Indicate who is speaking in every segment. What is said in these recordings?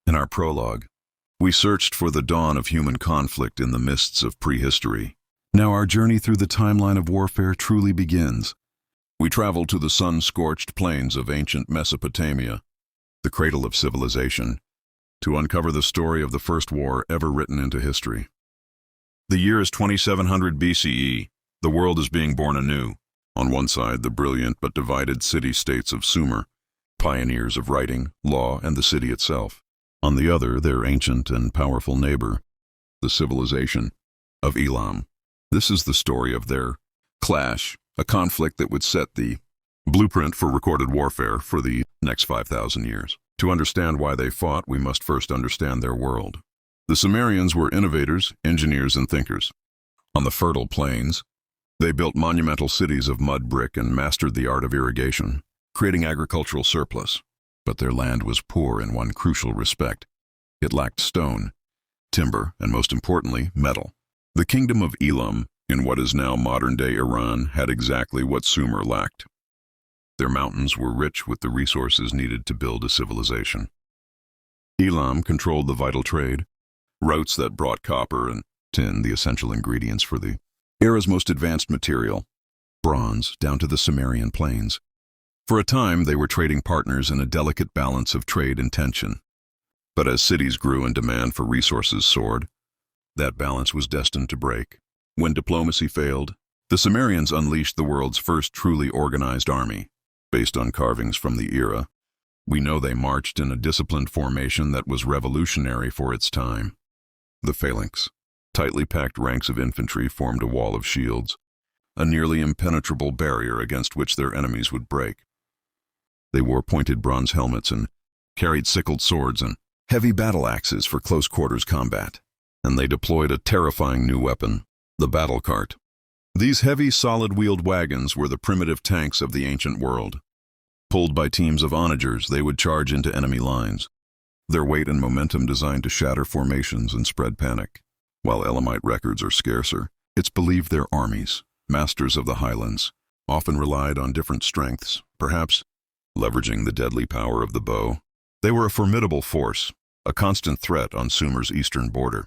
Speaker 1: In our prologue, we searched for the dawn of human conflict in the mists of prehistory. Now our journey through the timeline of warfare truly begins. We traveled to the sun-scorched plains of ancient Mesopotamia, the cradle of civilization, to uncover the story of the first war ever written into history. The year is 2700 BCE. The world is being born anew. On one side, the brilliant but divided city-states of Sumer, pioneers of writing, law, and the city itself. On the other, their ancient and powerful neighbor, the civilization of Elam. This is the story of their clash, a conflict that would set the blueprint for recorded warfare for the next 5,000 years. To understand why they fought, we must first understand their world. The Sumerians were innovators, engineers, and thinkers. On the fertile plains, they built monumental cities of mud brick and mastered the art of irrigation, creating agricultural surplus. But their land was poor in one crucial respect. It lacked stone, timber, and most importantly, metal. The kingdom of Elam, in what is now modern-day Iran, had exactly what Sumer lacked. Their mountains were rich with the resources needed to build a civilization. Elam controlled the vital trade, routes that brought copper and tin, the essential ingredients for the era's most advanced material, bronze, down to the Sumerian plains. For a time, they were trading partners in a delicate balance of trade and tension. But as cities grew and demand for resources soared, that balance was destined to break. When diplomacy failed, the Sumerians unleashed the world's first truly organized army. Based on carvings from the era, we know they marched in a disciplined formation that was revolutionary for its time. The phalanx, tightly packed ranks of infantry, formed a wall of shields, a nearly impenetrable barrier against which their enemies would break. They wore pointed bronze helmets and carried sickled swords and heavy battle axes for close-quarters combat. And they deployed a terrifying new weapon, the battle cart. These heavy, solid-wheeled wagons were the primitive tanks of the ancient world. Pulled by teams of onagers, they would charge into enemy lines, their weight and momentum designed to shatter formations and spread panic. While Elamite records are scarcer, it's believed their armies, masters of the highlands, often relied on different strengths, perhaps leveraging the deadly power of the bow. They were a formidable force, a constant threat on Sumer's eastern border.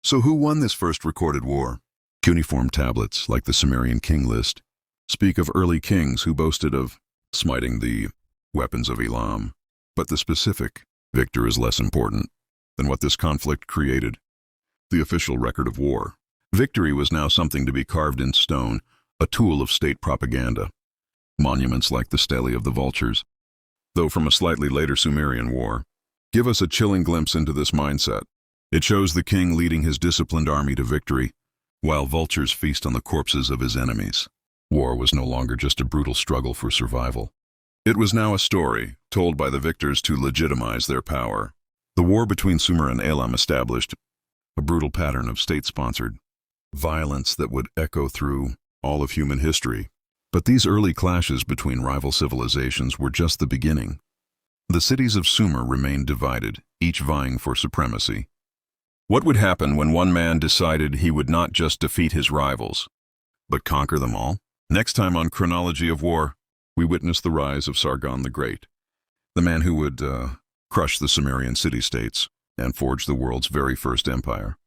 Speaker 1: So who won this first recorded war? Cuneiform tablets, like the Sumerian king list, speak of early kings who boasted of smiting the weapons of Elam. But the specific victor is less important than what this conflict created. The official record of war. Victory was now something to be carved in stone, a tool of state propaganda. Monuments like the Stele of the Vultures, though from a slightly later Sumerian war, give us a chilling glimpse into this mindset. It shows the king leading his disciplined army to victory, while vultures feast on the corpses of his enemies. War was no longer just a brutal struggle for survival. It was now a story told by the victors to legitimize their power. The war between Sumer and Elam established a brutal pattern of state-sponsored violence that would echo through all of human history. But these early clashes between rival civilizations were just the beginning. The cities of Sumer remained divided, each vying for supremacy. What would happen when one man decided he would not just defeat his rivals, but conquer them all? Next time on Chronology of War, we witness the rise of Sargon the Great, the man who would crush the Sumerian city-states and forge the world's very first empire.